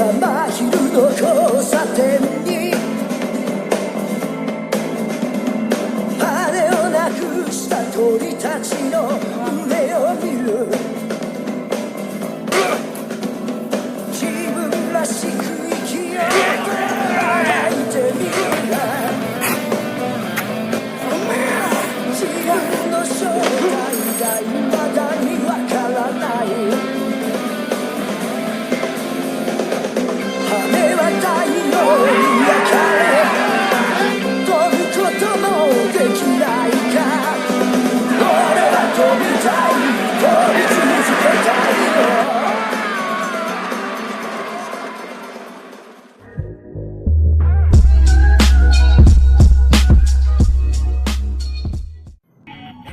真昼の交差点に羽をなくした鳥たちの夢を見る。自分らしく生きようとあえてみるが、自分の正体が未だにわからない。太陽に焼かれ飛ぶこともできないか。俺は飛びたい、飛び続けたいよ。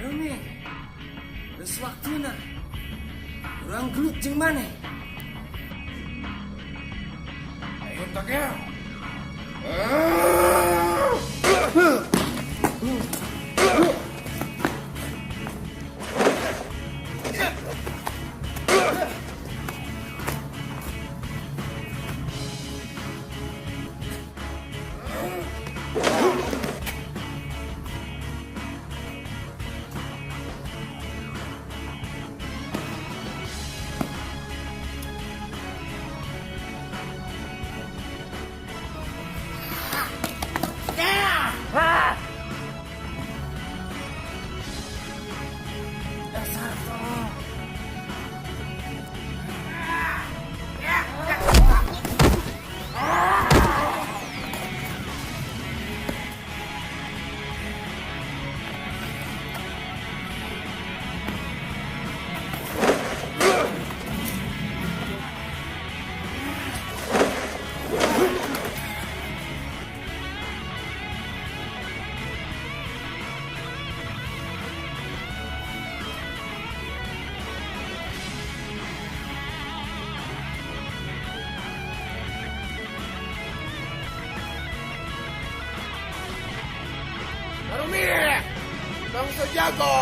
Rumi, udah sewaktunya orang gelut jeung maneh. Ayo tagel. Dasar tolong. Rumi, bangsa jago.